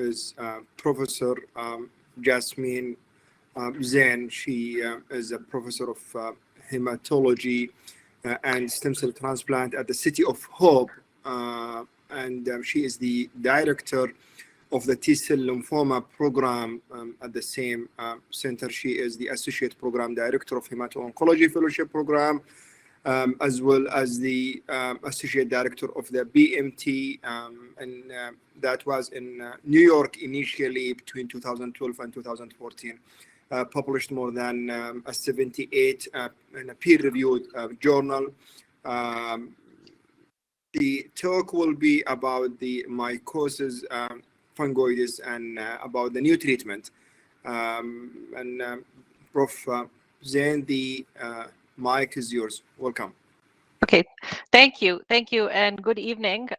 is Professor Jasmin Zain. She is a professor of hematology and stem cell transplant at the City of Hope, and she is the director of the T-cell lymphoma program at the same center. She is the associate program director of hemato-oncology fellowship program, as well as the associate director of the BMT, and that was in New York initially between 2012 and 2014. Published more than 78 in a peer-reviewed journal. The talk will be about the mycosis fungoides and about the new treatment. Prof. Zain, the mic is yours. Welcome. Okay, thank you, and good evening.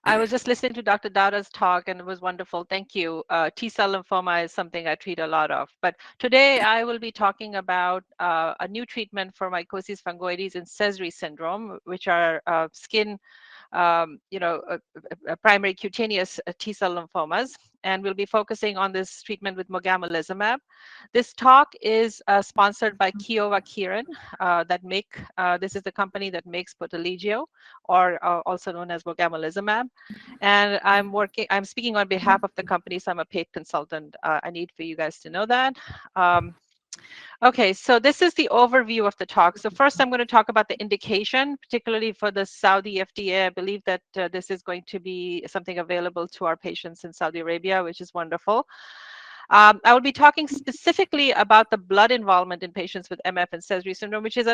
I was just listening to Dr. Dada's talk, and it was wonderful. Thank you. T-cell lymphoma is something I treat a lot of, but today I will be talking about a new treatment for mycosis fungoides and Sezary syndrome, which are skin, primary cutaneous T-cell lymphomas, and we'll be focusing on this treatment with mogamulizumab. This talk is sponsored by Kyowa this is the company that makes Poteligeo, or also known as mogamulizumab. And I'm speaking on behalf of the company, so I'm a paid consultant. I need for you guys to know that. Okay, so this is the overview of the talk. So first I'm going to talk about the indication, particularly for the Saudi FDA. I believe that this is going to be something available to our patients in Saudi Arabia, which is wonderful. I will be talking specifically about the blood involvement in patients with MF and Sezary syndrome, which is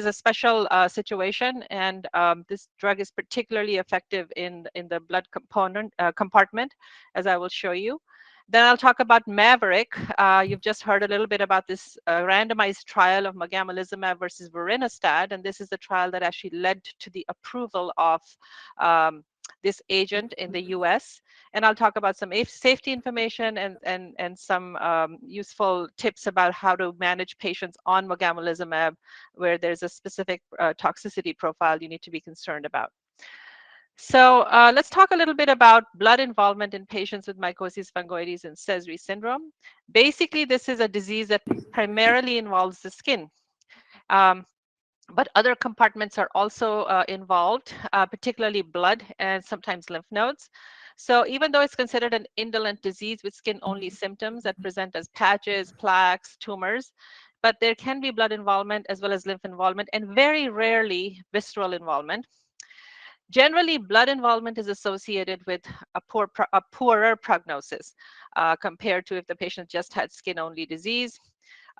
a special situation, and this drug is particularly effective in the blood compartment, as I will show you. Then I'll talk about Maverick. You've just heard a little bit about this randomized trial of mogamulizumab versus vorinostat, and this is the trial that actually led to the approval of this agent in the US. And I'll talk about some safety information and some useful tips about how to manage patients on mogamulizumab where there's a specific toxicity profile you need to be concerned about. So let's talk a little bit about blood involvement in patients with mycosis fungoides and Sezary syndrome. Basically, this is a disease that primarily involves the skin. But other compartments are also involved, particularly blood and sometimes lymph nodes. So even though it's considered an indolent disease with skin-only symptoms that present as patches, plaques, tumors, but there can be blood involvement as well as lymph involvement, and very rarely visceral involvement. Generally, blood involvement is associated with a poorer prognosis compared to if the patient just had skin-only disease.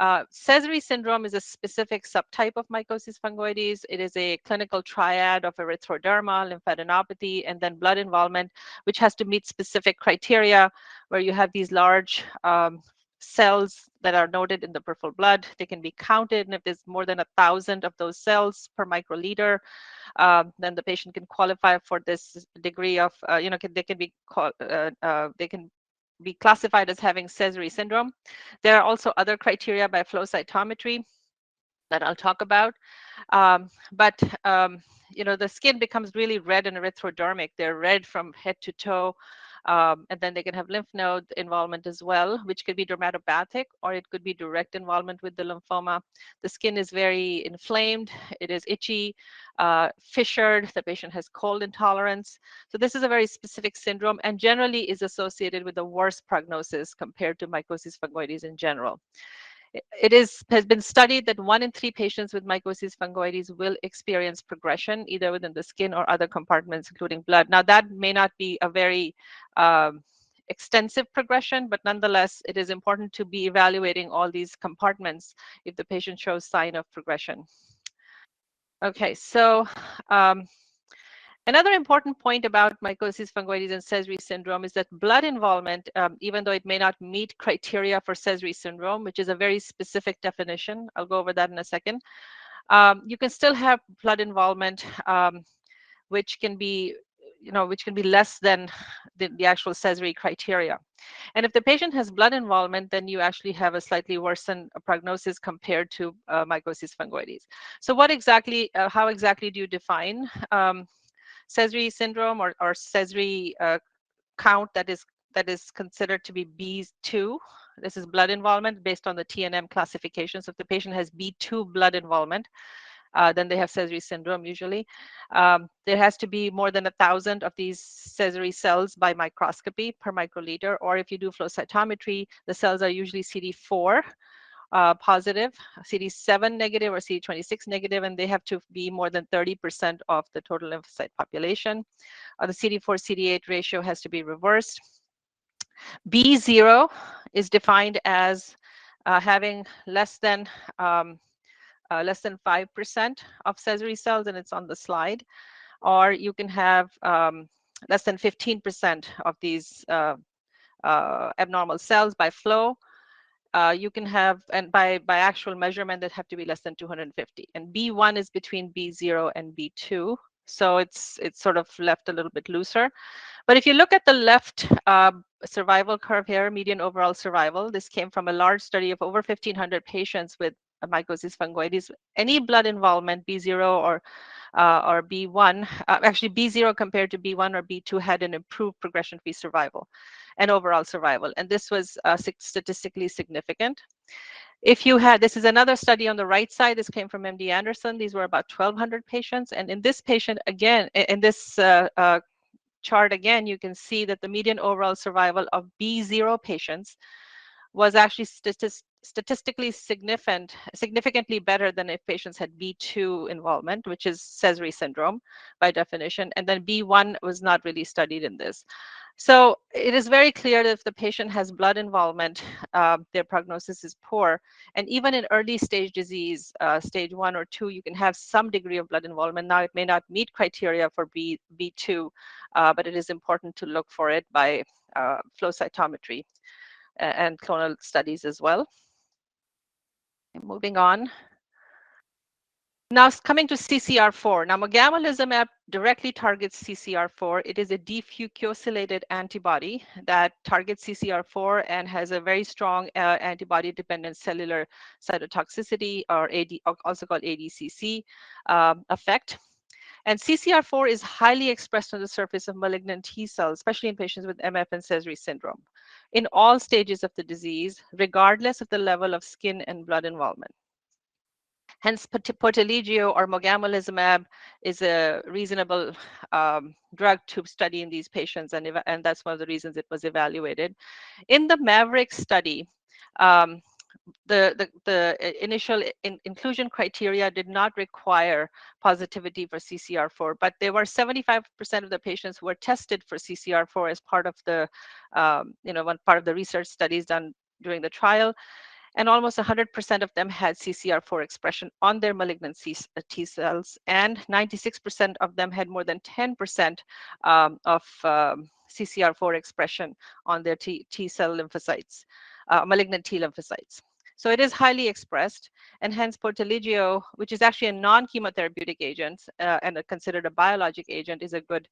Sezary syndrome is a specific subtype of mycosis fungoides. It is a clinical triad of erythroderma, lymphadenopathy, and then blood involvement, which has to meet specific criteria where you have these large cells that are noted in the peripheral blood. They can be counted, and if there's more than 1,000 of those cells per microliter, then the patient can qualify for this degree of, they can be classified as having Sezary syndrome. There are also other criteria by flow cytometry that I'll talk about. The skin becomes really red and erythrodermic. They're red from head to toe. And then they can have lymph node involvement as well, which could be dermatopathic, or it could be direct involvement with the lymphoma. The skin is very inflamed. It is itchy, fissured. The patient has cold intolerance. So this is a very specific syndrome and generally is associated with a worse prognosis compared to mycosis fungoides in general. It has been studied that 1 in 3 patients with mycosis fungoides will experience progression either within the skin or other compartments, including blood. Now, that may not be a very extensive progression, but nonetheless, it is important to be evaluating all these compartments if the patient shows sign of progression. Okay, so another important point about mycosis fungoides and Sezary syndrome is that blood involvement, even though it may not meet criteria for Sezary syndrome, which is a very specific definition, I'll go over that in a second, you can still have blood involvement, which can be less than the actual Sezary criteria. And if the patient has blood involvement, then you actually have a slightly worsened prognosis compared to mycosis fungoides. So how exactly do you define Sezary syndrome or Sezary count that is that is considered to be B2. This is blood involvement based on the TNM classification. So if the patient has B2 blood involvement, then they have Sezary syndrome usually. There has to be more than 1,000 of these Sezary cells by microscopy per microliter, or if you do flow cytometry, the cells are usually CD4 positive, CD7 negative, or CD26 negative, and they have to be more than 30% of the total lymphocyte population. The CD4 CD8 ratio has to be reversed. B0 is defined as having less than 5% of Sezary cells, and it's on the slide. Or you can have less than 15% of these abnormal cells by flow. You can have, and by actual measurement, that have to be less than 250. And B1 is between B0 and B2. So it's sort of left a little bit looser. But if you look at the left survival curve here, median overall survival, this came from a large study of over 1,500 patients with Mycosis fungoides. Any blood involvement, B0 or B1, actually B0 compared to B1 or B2 had an improved progression-free survival and overall survival. And this was statistically significant. If you had, this is another study on the right side, this came from MD Anderson. These were about 1,200 patients. And in this patient, again, in this chart again, you can see that the median overall survival of B0 patients was actually statistically significantly better than if patients had B2 involvement, which is Sezary syndrome by definition, and then B1 was not really studied in this. So it is very clear that if the patient has blood involvement, their prognosis is poor. And even in early stage disease, stage 1 or 2, you can have some degree of blood involvement. Now, it may not meet criteria for B2, but it is important to look for it by flow cytometry and clonal studies as well. Moving on. Now, coming to CCR4. Now, mogamulizumab directly targets CCR4. It is a defucosylated antibody that targets CCR4 and has a very strong antibody-dependent cellular cytotoxicity, or also called ADCC effect. And CCR4 is highly expressed on the surface of malignant T cells, especially in patients with MF and Sezary syndrome, in all stages of the disease, regardless of the level of skin and blood involvement. Hence, poteligeo or mogamulizumab is a reasonable drug to study in these patients, and that's one of the reasons it was evaluated. In the MAVERICK study, the initial inclusion criteria did not require positivity for CCR4, but there were 75% of the patients who were tested for CCR4 as part of the, one part of the research studies done during the trial. And almost 100% of them had CCR4 expression on their malignant T cells, and 96% of them had more than 10% of CCR4 expression on their T cell lymphocytes, malignant T lymphocytes. So it is highly expressed, and hence poteligeo, which is actually a non-chemotherapeutic agent and considered a biologic agent, is a good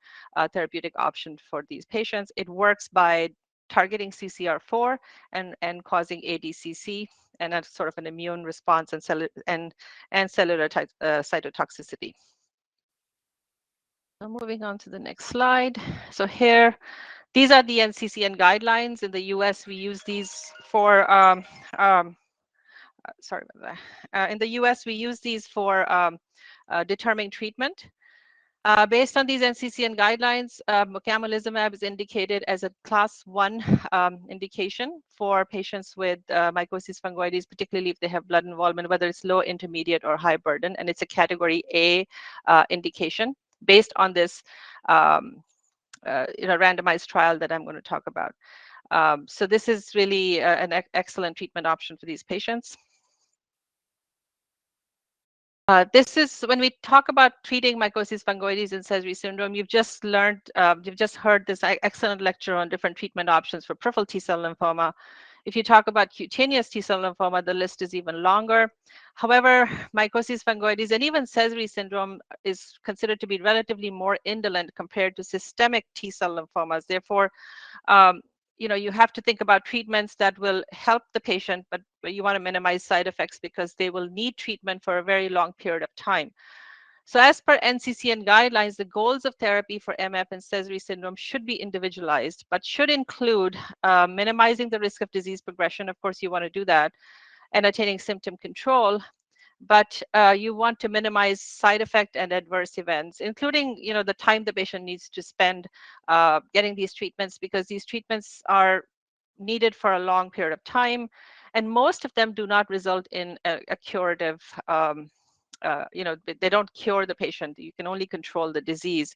therapeutic option for these patients. It works by targeting CCR4 and causing ADCC, and that's sort of an immune response and cellular cytotoxicity. So moving on to the next slide. So here, these are the NCCN guidelines. In the US, we use these for, sorry about that. In the US, we use these for determining treatment. Based on these NCCN guidelines, mogamulizumab is indicated as a class 1 indication for patients with Mycosis fungoides, particularly if they have blood involvement, whether it's low, intermediate, or high burden, and it's a category A indication based on this randomized trial that I'm going to talk about. So this is really an excellent treatment option for these patients. This is when we talk about treating Mycosis fungoides and Sezary syndrome. You've just learned, you've just heard this excellent lecture on different treatment options for peripheral T-cell lymphoma. If you talk about cutaneous T-cell lymphoma, the list is even longer. However, Mycosis fungoides and even Sezary syndrome is considered to be relatively more indolent compared to systemic T-cell lymphomas. Therefore, you have to think about treatments that will help the patient, but you want to minimize side effects because they will need treatment for a very long period of time. So as per NCCN guidelines, the goals of therapy for MF and Sezary syndrome should be individualized, but should include minimizing the risk of disease progression. Of course, you want to do that, and attaining symptom control. But you want to minimize side effect and adverse events, including, the time the patient needs to spend getting these treatments, because these treatments are needed for a long period of time, and most of them do not result in a curative they don't cure the patient. You can only control the disease.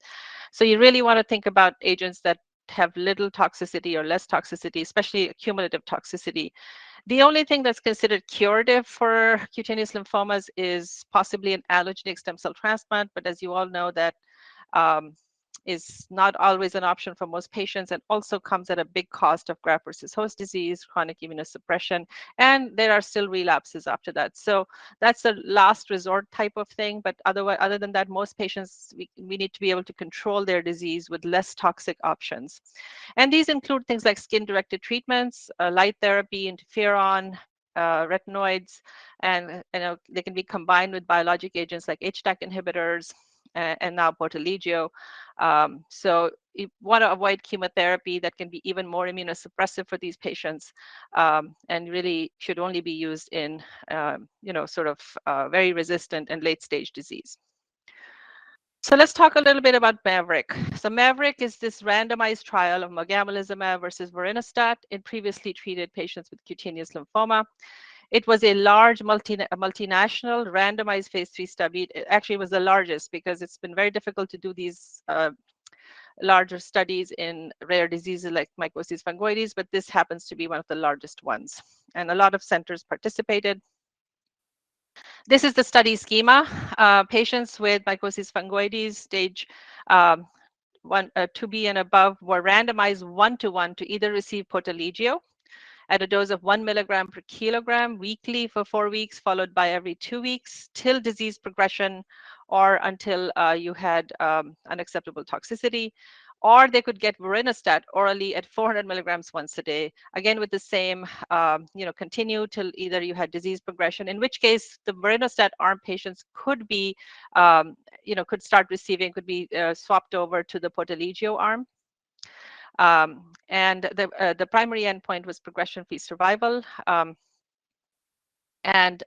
So you really want to think about agents that have little toxicity or less toxicity, especially cumulative toxicity. The only thing that's considered curative for cutaneous lymphomas is possibly an allogeneic stem cell transplant, but as you all know, that um, is not always an option for most patients, and also comes at a big cost of graft versus host disease, chronic immunosuppression, and there are still relapses after that. So that's a last resort type of thing, but other than that, most patients, we need to be able to control their disease with less toxic options. And these include things like skin-directed treatments, light therapy, interferon, retinoids, and they can be combined with biologic agents like HDAC inhibitors, and now Poteligeo. So you want to avoid chemotherapy that can be even more immunosuppressive for these patients, and really should only be used in, sort of very resistant and late stage disease. So let's talk a little bit about MAVERICK. So MAVERICK is this randomized trial of mogamulizumab versus vorinostat in previously treated patients with cutaneous lymphoma. It was a large multinational randomized phase 3 study. It actually was the largest, because it's been very difficult to do these larger studies in rare diseases like Mycosis fungoides, but this happens to be one of the largest ones. And a lot of centers participated. This is the study schema. Patients with Mycosis fungoides, stage 2B and above, were randomized 1-to-1 to either receive Poteligeo at a dose of 1 milligram per kilogram weekly for 4 weeks, followed by every 2 weeks till disease progression, or until you had unacceptable toxicity. Or they could get vorinostat orally at 400 milligrams once a day, again with the same, continue till either you had disease progression, in which case the vorinostat arm patients could be, could start receiving, could be swapped over to the Poteligeo arm. And the primary endpoint was progression-free survival. And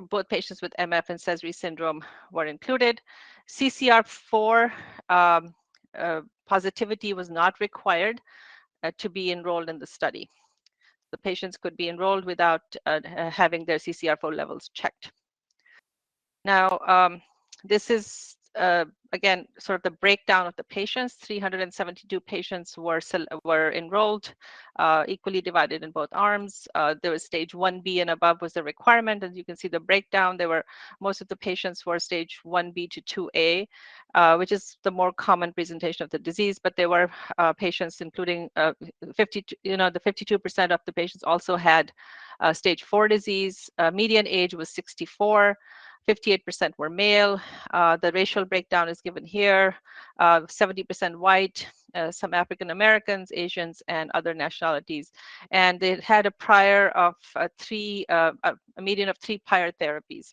both patients with MF and Sezary syndrome were included. CCR4 positivity was not required to be enrolled in the study. The patients could be enrolled without having their CCR4 levels checked. Now, this is, again, sort of the breakdown of the patients. 372 patients were enrolled, equally divided in both arms. There was stage 1B and above was the requirement. As you can see the breakdown, most of the patients were stage 1B to 2A, which is the more common presentation of the disease. But there were patients, including the 52% of the patients also had stage 4 disease. Median age was 64. 58% were male. The racial breakdown is given here. 70% white, some African Americans, Asians, and other nationalities. And they had a prior of a median of 3 prior therapies.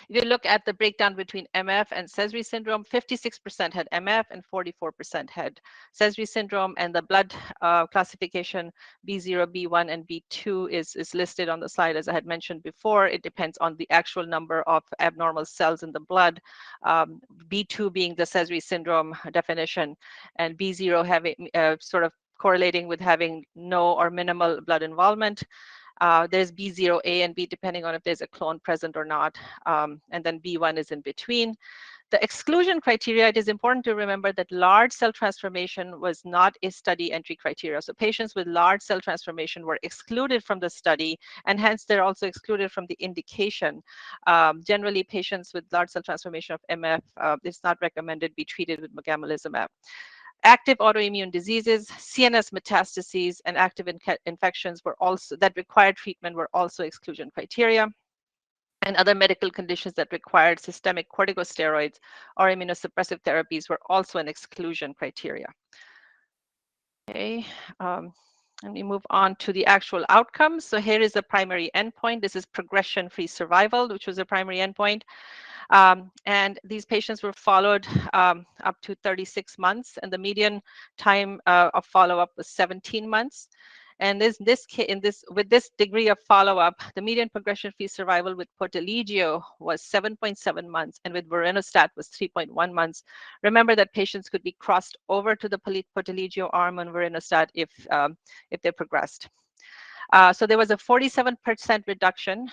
If you look at the breakdown between MF and Sezary syndrome, 56% had MF and 44% had Sezary syndrome, and the blood classification B0, B1, and B2 is listed on the slide. As I had mentioned before, it depends on the actual number of abnormal cells in the blood, B2 being the Sezary syndrome definition, and B0 having sort of correlating with having no or minimal blood involvement. There's B0A and B depending on if there's a clone present or not, and then B1 is in between. The exclusion criteria, it is important to remember that large cell transformation was not a study entry criteria. So patients with large cell transformation were excluded from the study, and hence they're also excluded from the indication. Generally, patients with large cell transformation of MF, it's not recommended be treated with mogamulizumab. Active autoimmune diseases, CNS metastases, and active infections were also that required treatment were also exclusion criteria. And other medical conditions that required systemic corticosteroids or immunosuppressive therapies were also an exclusion criteria. Okay. Let me move on to the actual outcomes. So here is the primary endpoint. This is progression-free survival, which was a primary endpoint. And these patients were followed up to 36 months, and the median time of follow-up was 17 months. And with this degree of follow-up, the median progression-free survival with poteligeo was 7.7 months, and with vorinostat was 3.1 months. Remember that patients could be crossed over to the poteligeo arm on vorinostat if they progressed. So there was a 47% reduction.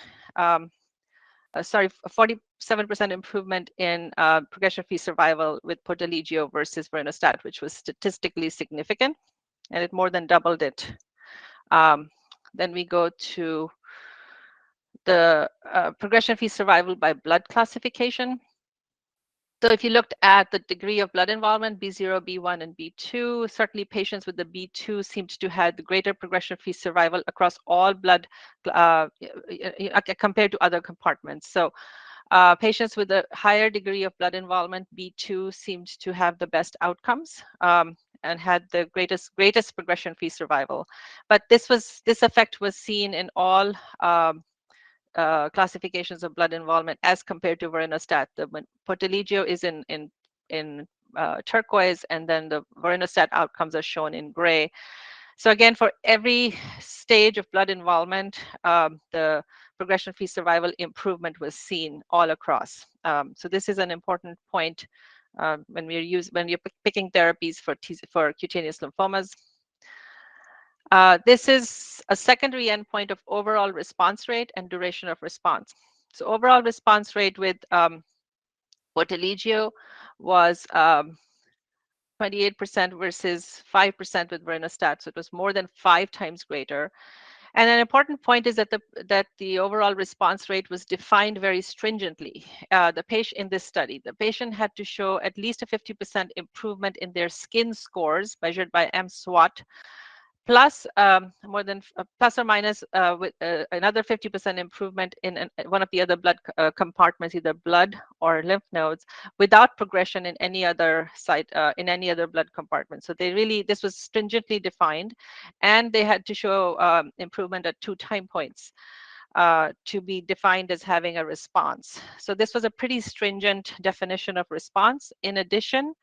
47% improvement in progression-free survival with poteligeo versus vorinostat, which was statistically significant, and it more than doubled it. Then we go to the progression-free survival by blood classification. So if you looked at the degree of blood involvement, B0, B1, and B2, certainly patients with the B2 seemed to have the greater progression-free survival across all blood compared to other compartments. So patients with a higher degree of blood involvement, B2, seemed to have the best outcomes and had the greatest progression-free survival. But this effect was seen in all classifications of blood involvement as compared to vorinostat. The poteligeo is in turquoise, and then the vorinostat outcomes are shown in gray. So again, for every stage of blood involvement, the progression-free survival improvement was seen all across. So this is an important point when you're picking therapies for cutaneous lymphomas. This is a secondary endpoint of overall response rate and duration of response. So overall response rate with poteligeo was 28% versus 5% with vorinostat. So it was more than 5 times greater. And an important point is that the overall response rate was defined very stringently. The patient in this study, the patient had to show at least a 50% improvement in their skin scores measured by mSWAT, plus plus or minus with another 50% improvement in one of the other blood compartments, either blood or lymph nodes, without progression in any other site, in any other blood compartment. So this was stringently defined, and they had to show improvement at 2 time points to be defined as having a response. So this was a pretty stringent definition of response. In addition,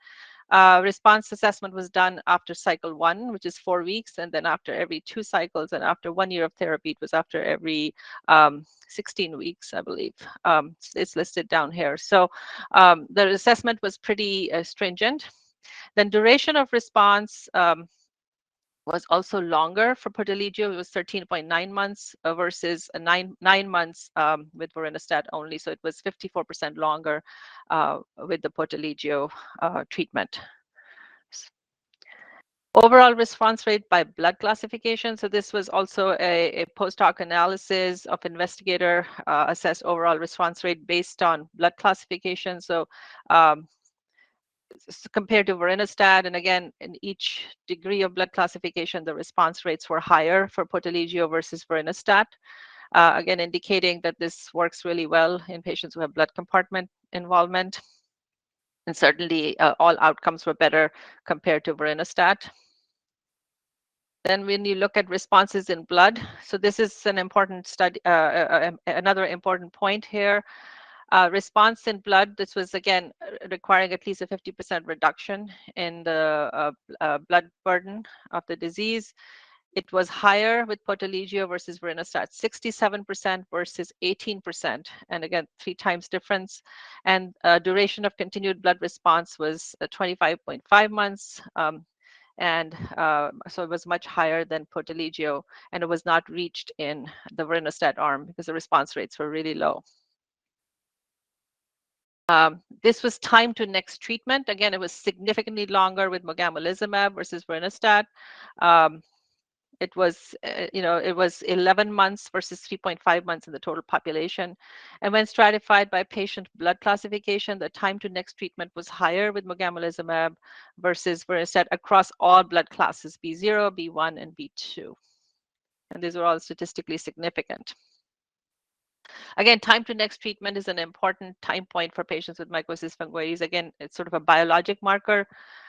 response assessment was done after cycle 1, which is 4 weeks, and then after every 2 cycles, and after 1 year of therapy, it was after every 16 weeks, I believe. It's listed down here. So the assessment was pretty stringent. Then duration of response was also longer for poteligeo. It was 13.9 months versus 9 months with vorinostat only. So it was 54% longer with the poteligeo treatment. Overall response rate by blood classification. So this was also a post hoc analysis of investigator assessed overall response rate based on blood classification. So compared to vorinostat, and again, in each degree of blood classification, the response rates were higher for poteligeo versus vorinostat, again, indicating that this works really well in patients who have blood compartment involvement. And certainly all outcomes were better compared to vorinostat. Then when you look at responses in blood, so this is an important study, another important point here. Response in blood, this was again requiring at least a 50% reduction in the blood burden of the disease. It was higher with poteligeo versus vorinostat, 67% versus 18%, and again 3 times difference. And duration of continued blood response was 25.5 months. And so it was much higher than poteligeo, and it was not reached in the vorinostat arm because the response rates were really low. This was time to next treatment. Again, it was significantly longer with mogamulizumab versus vorinostat. It was, it was 11 months versus 3.5 months in the total population. And when stratified by patient blood classification, the time to next treatment was higher with mogamulizumab versus vorinostat across all blood classes, B0, B1, and B2. And these were all statistically significant. Again, time to next treatment is an important time point for patients with mycosis fungoides. Again, it's sort of a biologic marker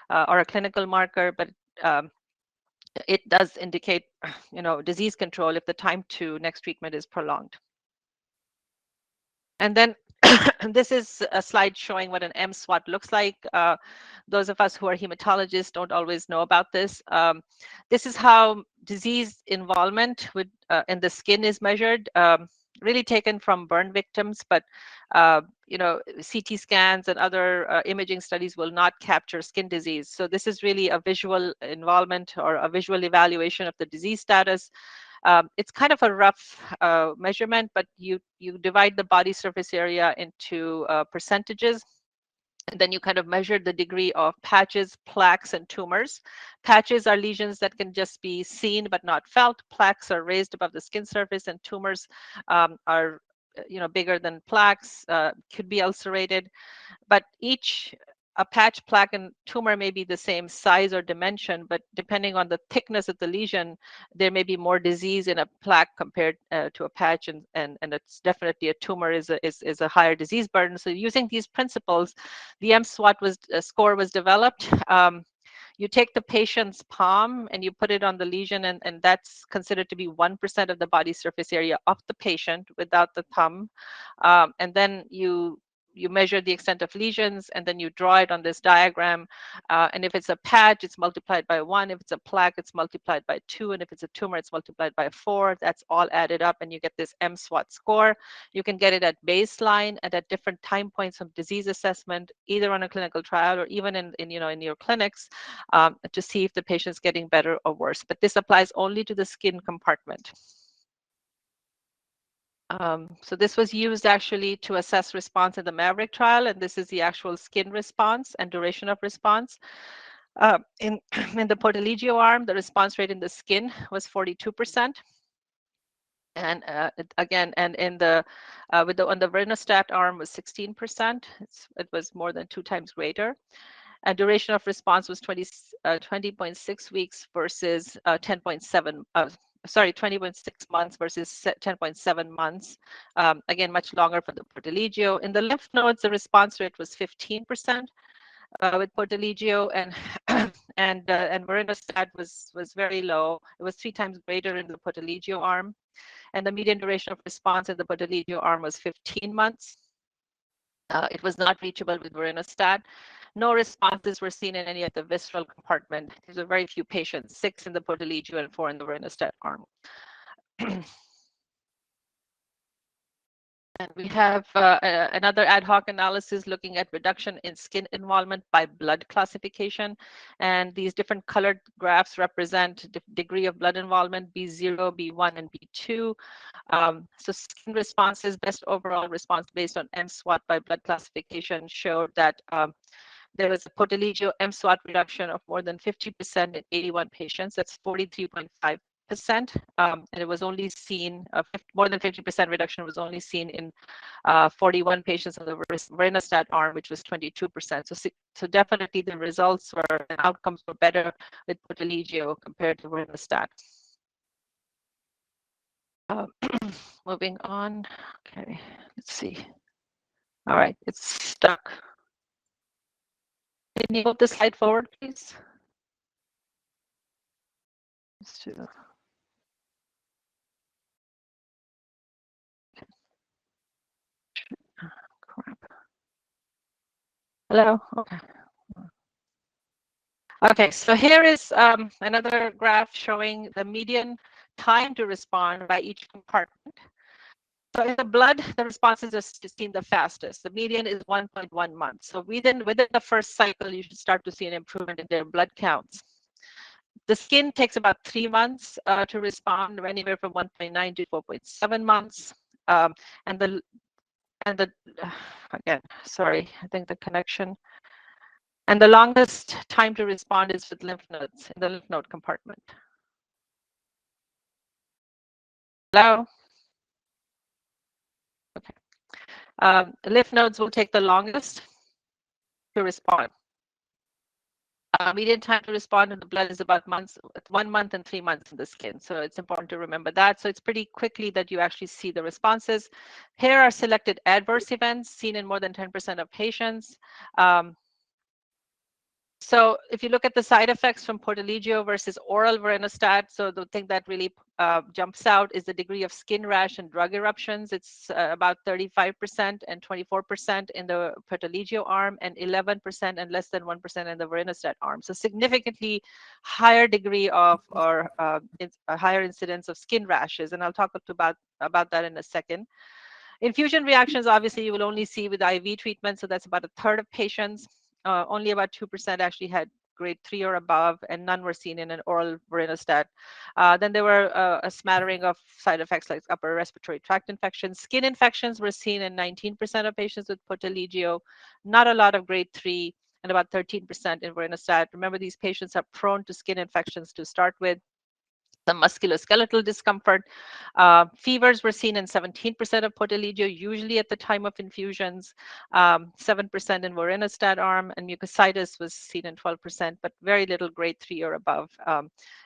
or a clinical marker, but it does indicate, disease control if the time to next treatment is prolonged. And then this is a slide showing what an MSWAT looks like. Those of us who are hematologists don't always know about this. This is how disease involvement in the skin is measured, really taken from burn victims, but CT scans and other imaging studies will not capture skin disease. So this is really a visual involvement or a visual evaluation of the disease status. It's kind of a rough measurement, but you divide the body surface area into percentages, and then you kind of measure the degree of patches, plaques, and tumors. Patches are lesions that can just be seen but not felt. Plaques are raised above the skin surface, and tumors are bigger than plaques, could be ulcerated. But a patch, plaque, and tumor may be the same size or dimension, but depending on the thickness of the lesion, there may be more disease in a plaque compared to a patch, and it's definitely a tumor is a higher disease burden. So using these principles, the MSWAT score was developed. You take the patient's palm and you put it on the lesion, and that's considered to be 1% of the body surface area of the patient without the thumb. And then you measure the extent of lesions, and then you draw it on this diagram. And if it's a patch, it's multiplied by 1. If it's a plaque, it's multiplied by 2. And if it's a tumor, it's multiplied by 4. That's all added up, and you get this MSWAT score. You can get it at baseline and at different time points of disease assessment, either on a clinical trial or even in your clinics, to see if the patient's getting better or worse. But this applies only to the skin compartment. So this was used actually to assess response in the Maverick trial, and this is the actual skin response and duration of response. In the Portaligio arm, the response rate in the skin was 42%. And again, and in the on the Verinostat arm was 16%. It was more than 2 times greater. And duration of response was 20.6 weeks versus 10.7. 20.6 months versus 10.7 months. Again, much longer for the Portaligio. In the lymph nodes, the response rate was 15% with Portaligio, and Verinostat was very low. It was 3 times greater in the Portaligio arm, and the median duration of response in the Portaligio arm was 15 months. It was not reachable with Verinostat. No responses were seen in any of the visceral compartment. These were very few patients, 6 in the Portaligio and 4 in the Verinostat arm. And we have another ad hoc analysis looking at reduction in skin involvement by blood classification. And these different colored graphs represent the degree of blood involvement, B0, B1, and B2. So skin responses, best overall response based on MSWAT by blood classification showed that there was a Portaligio MSWAT reduction of more than 50% in 81 patients. That's 43.5%. And it was only seen, more than 50% reduction was only seen in 41 patients on the Verinostat arm, which was 22%. So definitely the results and outcomes were better with Portaligio compared to Verinostat. Moving on. Okay, let's see. All right, it's stuck. Can you move the slide forward, please? Let's do that. Crap. Hello? Okay. Okay, so here is another graph showing the median time to respond by each compartment. So in the blood, the responses are seen the fastest. The median is 1.1 months. So within the first cycle, you should start to see an improvement in their blood counts. The skin takes about 3 months to respond, anywhere from 1.9 to 4.7 months. And again, sorry, I think the connection. And the longest time to respond is with lymph nodes in the lymph node compartment. Hello? Okay. Lymph nodes will take the longest to respond. Median time to respond in the blood is about 1 month and 3 months in the skin. So it's important to remember that. So it's pretty quickly that you actually see the responses. Here are selected adverse events seen in more than 10% of patients. So if you look at the side effects from Poteligeo versus oral vorinostat, so the thing that really jumps out is the degree of skin rash and drug eruptions. It's about 35% and 24% in the Poteligeo arm, and 11% and less than 1% in the vorinostat arm. So significantly higher degree of, or a higher incidence of skin rashes. And I'll talk about that in a second. Infusion reactions, obviously, you will only see with IV treatment. So that's about a third of patients. Only about 2% actually had grade 3 or above, and none were seen in an oral vorinostat. Then there were a smattering of side effects like upper respiratory tract infections. Skin infections were seen in 19% of patients with Poteligeo, not a lot of grade 3, and about 13% in vorinostat. Remember, these patients are prone to skin infections to start with. Some musculoskeletal discomfort. Fevers were seen in 17% of Poteligeo, usually at the time of infusions, 7% in vorinostat arm, and mucositis was seen in 12%, but very little grade 3 or above,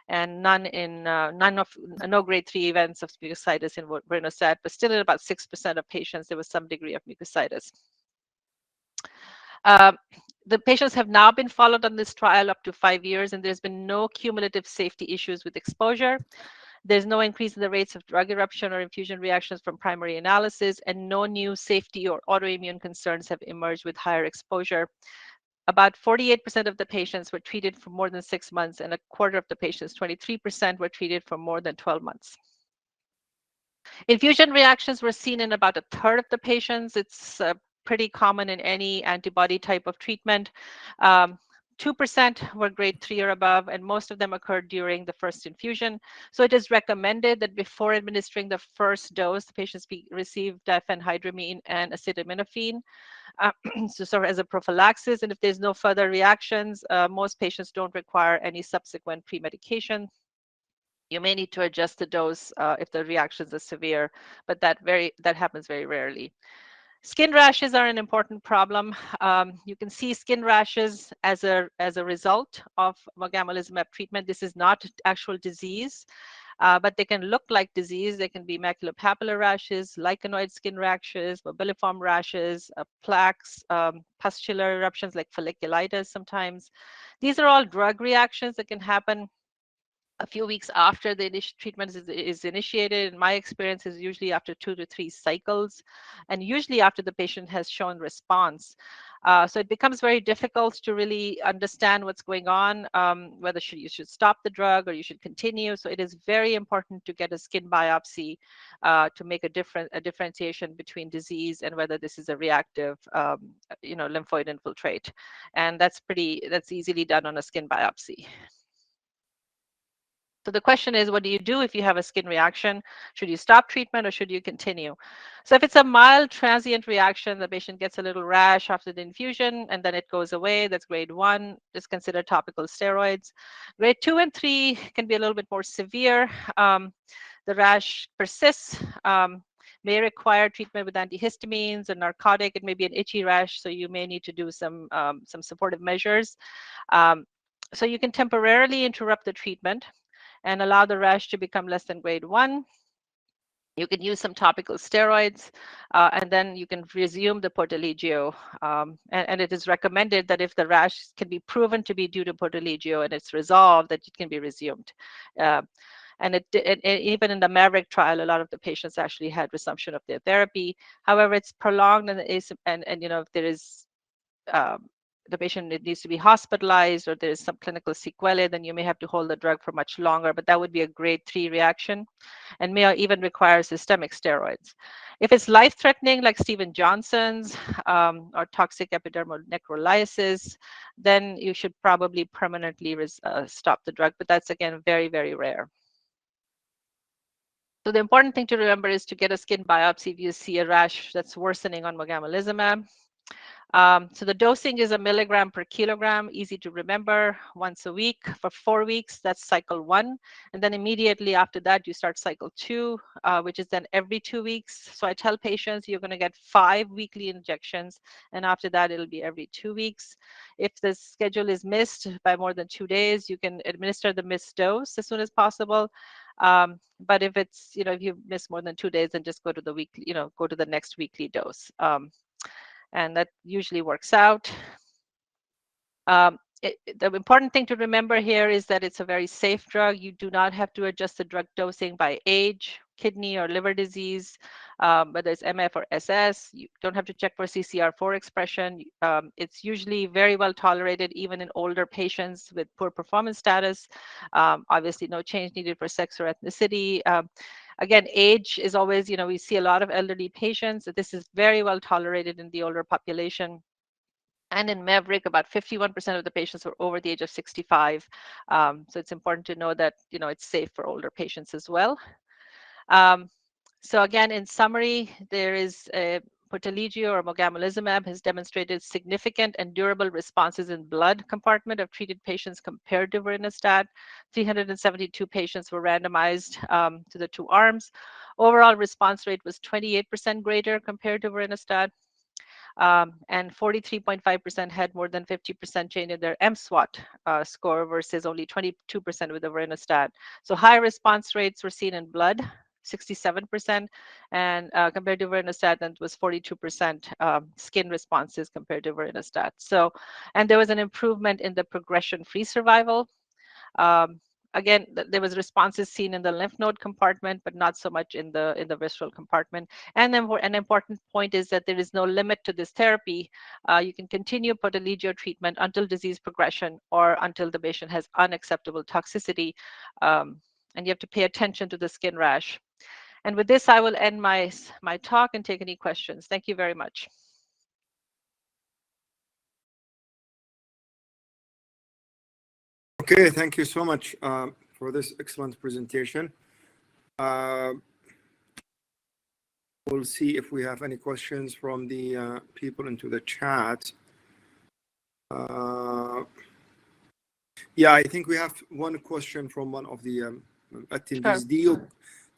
and no grade 3 events of mucositis in vorinostat, but still in about 6% of patients, there was some degree of mucositis. The patients have now been followed on this trial up to 5 years, and there's been no cumulative safety issues with exposure. There's no increase in the rates of drug eruption or infusion reactions from primary analysis, and no new safety or autoimmune concerns have emerged with higher exposure. About 48% of the patients were treated for more than 6 months, and a quarter of the patients, 23%, were treated for more than 12 months. Infusion reactions were seen in about a third of the patients. It's pretty common in any antibody type of treatment. 2% were grade 3 or above, and most of them occurred during the first infusion. So it is recommended that before administering the first dose, the patients receive diphenhydramine and acetaminophen, so sort of as a prophylaxis. And if there's no further reactions, most patients don't require any subsequent pre-medication. You may need to adjust the dose if the reactions are severe, but that happens very rarely. Skin rashes are an important problem. You can see skin rashes as a result of mogamulizumab treatment. This is not actual disease, but they can look like disease. They can be maculopapular rashes, lichenoid skin rashes, mobiliform rashes, plaques, pustular eruptions like folliculitis sometimes. These are all drug reactions that can happen a few weeks after the treatment is initiated. In my experience, is usually after 2 to 3 cycles, and usually after the patient has shown response. So it becomes very difficult to really understand what's going on, whether you should stop the drug or you should continue. So it is very important to get a skin biopsy to make a differentiation between disease and whether this is a reactive, lymphoid infiltrate. And that's easily done on a skin biopsy. So the question is, what do you do if you have a skin reaction? Should you stop treatment or should you continue? So if it's a mild transient reaction, the patient gets a little rash after the infusion and then it goes away, that's grade 1, just consider topical steroids. Grade 2 and 3 can be a little bit more severe. The rash persists, may require treatment with antihistamines and narcotic. It may be an itchy rash, so you may need to do some supportive measures. So you can temporarily interrupt the treatment and allow the rash to become less than grade 1. You can use some topical steroids, and then you can resume the Poteligeo. And it is recommended that if the rash can be proven to be due to Poteligeo and it's resolved, that it can be resumed. And even in the Maverick trial, a lot of the patients actually had resumption of their therapy. However, it's prolonged, and if there is the patient needs to be hospitalized or there's some clinical sequelae, then you may have to hold the drug for much longer, but that would be a grade 3 reaction and may even require systemic steroids. If it's life-threatening, like Steven Johnson's or toxic epidermal necrolysis, then you should probably permanently stop the drug, but that's, again, very, very rare. So the important thing to remember is to get a skin biopsy if you see a rash that's worsening on mogamulizumab. So the dosing is 1 milligram per kilogram, easy to remember, once a week for 4 weeks. That's cycle 1. And then immediately after that, you start cycle 2, which is then every 2 weeks. So I tell patients you're going to get 5 weekly injections, and after that, it'll be every 2 weeks. If the schedule is missed by more than 2 days, you can administer the missed dose as soon as possible. But if it's, if you miss more than 2 days, then just go to the weekly, go to the next weekly dose. And that usually works out. The important thing to remember here is that it's a very safe drug. You do not have to adjust the drug dosing by age, kidney or liver disease, whether it's MF or SS. You don't have to check for CCR4 expression. It's usually very well tolerated, even in older patients with poor performance status. Obviously, no change needed for sex or ethnicity. Again, age is always, we see a lot of elderly patients. This is very well tolerated in the older population. And in Maverick, about 51% of the patients were over the age of 65. So it's important to know that, it's safe for older patients as well. So again, in summary, there is Poteligeo or mogamulizumab has demonstrated significant and durable responses in blood compartment of treated patients compared to vorinostat. 372 patients were randomized to the two arms. Overall response rate was 28% greater compared to vorinostat. And 43.5% had more than 50% change in their MSWAT score versus only 22% with the vorinostat. So high response rates were seen in blood, 67%, and compared to vorinostat, that was 42% skin responses compared to vorinostat. So, and there was an improvement in the progression-free survival. Again, there was responses seen in the lymph node compartment, but not so much in the visceral compartment. And then an important point is that there is no limit to this therapy. You can continue Poteligeo treatment until disease progression or until the patient has unacceptable toxicity. And you have to pay attention to the skin rash. And with this, I will end my talk and take any questions. Thank you very much. Okay, thank you so much for this excellent presentation. We'll see if we have any questions from the people into the chat. Yeah, I think we have one question from one of the attendees. Sure.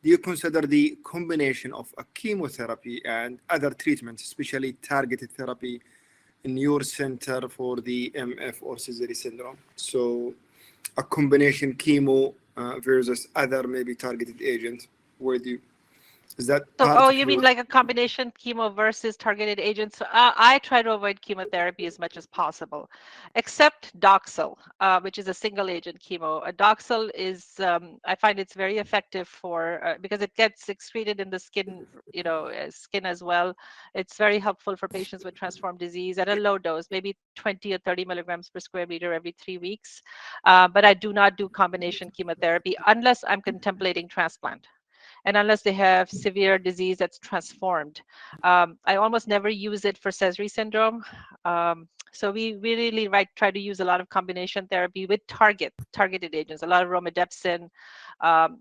Do you consider the combination of a chemotherapy and other treatments, especially targeted therapy, in your center for the MF or Sezary syndrome? So a combination chemo versus other maybe targeted agents. Where do you, is that So, part of you mean your... like a combination chemo versus targeted agents? So, I try to avoid chemotherapy as much as possible, except Doxil, which is a single agent chemo. Doxil is, I find it's very effective for, because it gets excreted in the skin, skin as well. It's very helpful for patients with transformed disease at a low dose, maybe 20 or 30 milligrams per square meter every 3 weeks. But I do not do combination chemotherapy unless I'm contemplating transplant, and unless they have severe disease that's transformed. I almost never use it for Sezary syndrome. So we really try to use a lot of combination therapy with targeted agents, a lot of romidepsin.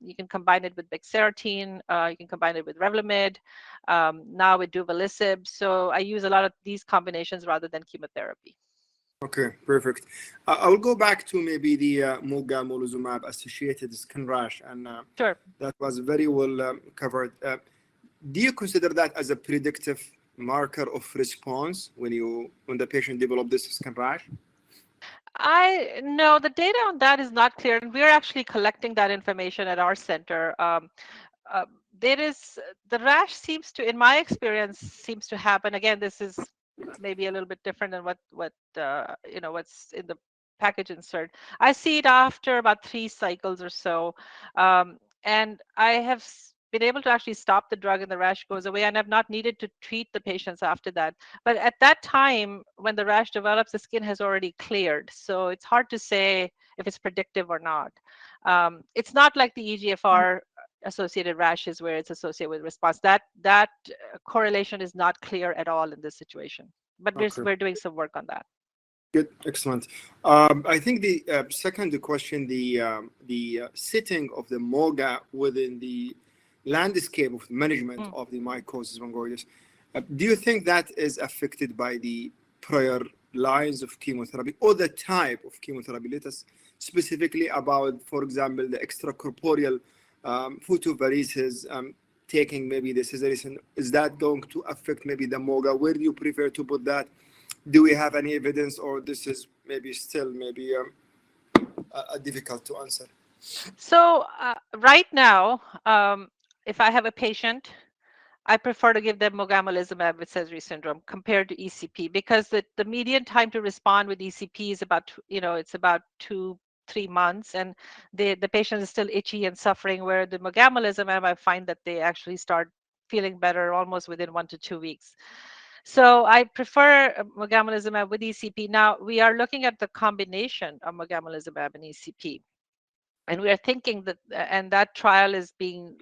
You can combine it with bexarotene. You can combine it with Revlimid. Now with duvelisib. So I use a lot of these combinations rather than chemotherapy. Okay, perfect. I will go back to maybe the mogamulizumab associated skin rash, and Sure. that was very well covered. Do you consider that as a predictive marker of response when the patient develop this skin rash? No, the data on that is not clear, and we're actually collecting that information at our center. There is the rash seems to, in my experience, seems to happen. Again, this is maybe a little bit different than what what's in the package insert. I see it after about 3 cycles or so, and I have been able to actually stop the drug and the rash goes away, and I've not needed to treat the patients after that. But at that time, when the rash develops, the skin has already cleared, so it's hard to say if it's predictive or not. It's not like the EGFR associated rashes where it's associated with response. That correlation is not clear at all in this situation, but we're doing some work on that. Good, excellent. I think the second question, the setting of the MOGA within the landscape of management of the mycosis fungoides, do you think that is affected by the prior lines of chemotherapy or the type of chemotherapy? Let us specifically about, for example, the extracorporeal photovaresis, taking maybe the Sezary. Is that going to affect maybe the MOGA? Where do you prefer to put that? Do we have any evidence, or this is maybe still difficult to answer? So right now, if I have a patient I prefer to give them mogamulizumab with Sezary syndrome compared to ECP, because the median time to respond with ECP is about, it's about 2-3 months, and the patient is still itchy and suffering, where the mogamulizumab, I find that they actually start feeling better almost within 1 to 2 weeks. So I prefer mogamulizumab with ECP. Now, we are looking at the combination of mogamulizumab and ECP. And we are thinking that, and that trial is being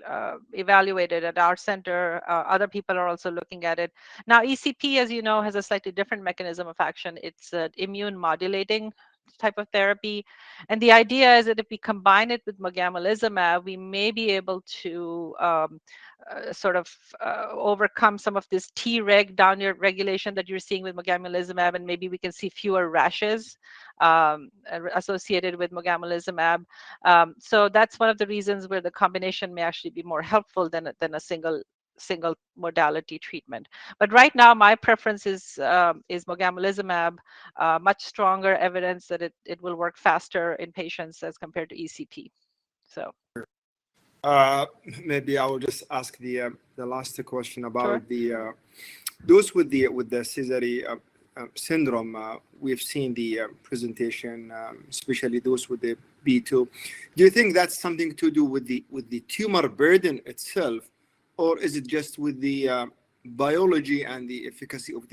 evaluated at our center. Other people are also looking at it. Now, ECP, as you know, has a slightly different mechanism of action. It's an immune modulating type of therapy. And the idea is that if we combine it with mogamulizumab, we may be able to sort of overcome some of this Treg down regulation that you're seeing with mogamulizumab, and maybe we can see fewer rashes associated with mogamulizumab. So that's one of the reasons where the combination may actually be more helpful than a single modality treatment. But right now, my preference is mogamulizumab. Much stronger evidence that it will work faster in patients as compared to ECP. So. Maybe I will just ask the last question about Sure. those with the Sezary syndrome. We've seen the presentation, especially those with the B2. Do you think that's something to do with the tumor burden itself, or is it just with the biology and the efficacy of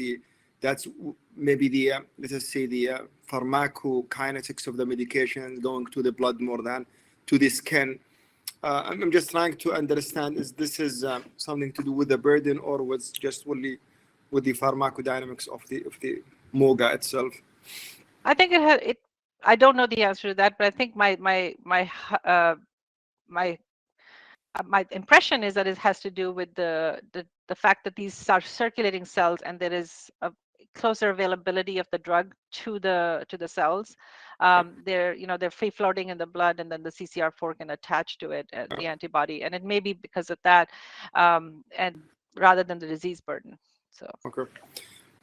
that's maybe the let us say the pharmacokinetics of the medication going to the blood more than to the skin? I'm just trying to understand, is this something to do with the burden, or was just only with the pharmacodynamics of the MOGA itself? I think I don't know the answer to that, but I think my impression is that it has to do with the fact that these are circulating cells, and there is a closer availability of the drug to the cells. They're free floating in the blood, and then the CCR4 can attach to it, the antibody, and it may be because of that, and rather than the disease burden. So. Okay,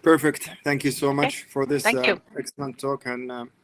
perfect. Thank you so much for this Thank you. excellent talk, and